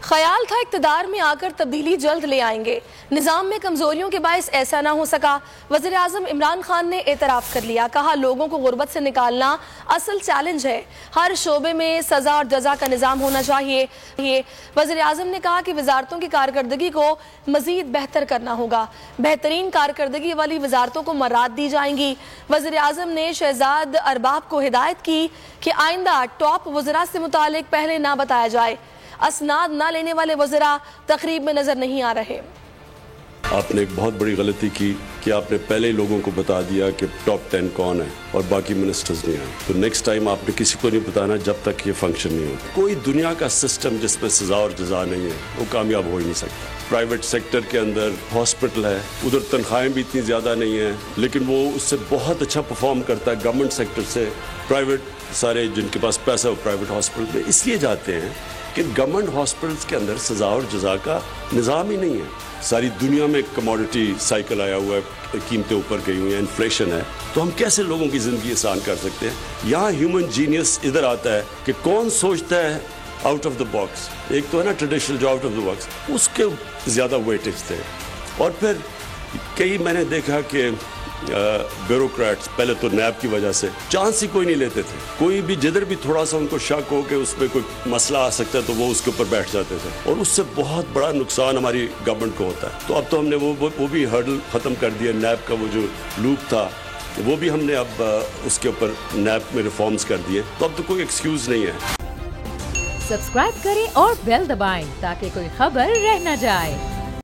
خیال تھا اقتدار میں آ کر تبدیلی جلد لے آئیں گے، نظام میں کمزوریوں کے باعث ایسا نہ ہو سکا۔ وزیر اعظم عمران خان نے اعتراف کر لیا، کہا لوگوں کو غربت سے نکالنا اصل چیلنج ہے، ہر شعبے میں سزا اور جزا کا نظام ہونا چاہیے۔ وزیر اعظم نے کہا کہ وزارتوں کی کارکردگی کو مزید بہتر کرنا ہوگا، بہترین کارکردگی والی وزارتوں کو مراد دی جائیں گی۔ وزیر اعظم نے شہزاد ارباب کو ہدایت کی کہ آئندہ ٹاپ وزراء سے متعلق پہلے نہ بتایا جائے، اسناد نہ لینے والے وزراء تقریب میں نظر نہیں آ رہے۔ آپ نے ایک بہت بڑی غلطی کی کہ آپ نے پہلے لوگوں کو بتا دیا کہ ٹاپ 10 کون ہے اور باقی منسٹرز نہیں آئے۔ تو نیکسٹ ٹائم آپ نے کسی کو نہیں بتانا جب تک یہ فنکشن نہیں ہوتا۔ کوئی دنیا کا سسٹم جس میں سزا اور جزا نہیں ہے وہ کامیاب ہو ہی نہیں سکتا۔ پرائیویٹ سیکٹر کے اندر ہاسپٹل ہے، ادھر تنخواہیں بھی اتنی زیادہ نہیں ہیں، لیکن وہ اس سے بہت اچھا پرفارم کرتا ہے گورنمنٹ سیکٹر سے۔ پرائیویٹ سارے جن کے پاس پیسہ وہ پرائیویٹ ہاسپٹل میں اس لیے جاتے ہیں کہ گورنمنٹ ہاسپٹلس کے اندر سزا اور جزا کا نظام ہی نہیں ہے۔ ساری دنیا میں کموڈٹی سائیکل آیا ہوا ہے، قیمتیں اوپر گئی ہوئی ہیں، انفلیشن ہے، تو ہم کیسے لوگوں کی زندگی آسان کر سکتے ہیں؟ یہاں ہیومن جینیس ادھر آتا ہے کہ کون سوچتا ہے آؤٹ آف دا باکس۔ ایک تو ہے نا ٹریڈیشنل جو آؤٹ آف دا باکس، اس کے زیادہ ویٹیج تھے۔ اور پھر کئی میں نے دیکھا کہ بیوروکریٹس پہلے تو نیب کی وجہ سے چانس ہی کوئی نہیں لیتے تھے، کوئی بھی جدھر بھی تھوڑا سا ان کو شک ہو کہ اس پہ کوئی مسئلہ آ سکتا ہے تو وہ اس کے اوپر بیٹھ جاتے تھے، اور اس سے بہت بڑا نقصان ہماری گورنمنٹ کو ہوتا ہے۔ تو اب تو ہم نے وہ بھی ہرڈل ختم کر دیا، نیب کا وہ جو لوپ تھا وہ بھی ہم نے اب اس کے اوپر نیب میں ریفارمز کر دیے، تو اب تو کوئی ایکسکیوز نہیں ہے۔ سبسکرائب کریں اور بیل دبائیں تاکہ کوئی خبر رہ نہ جائے۔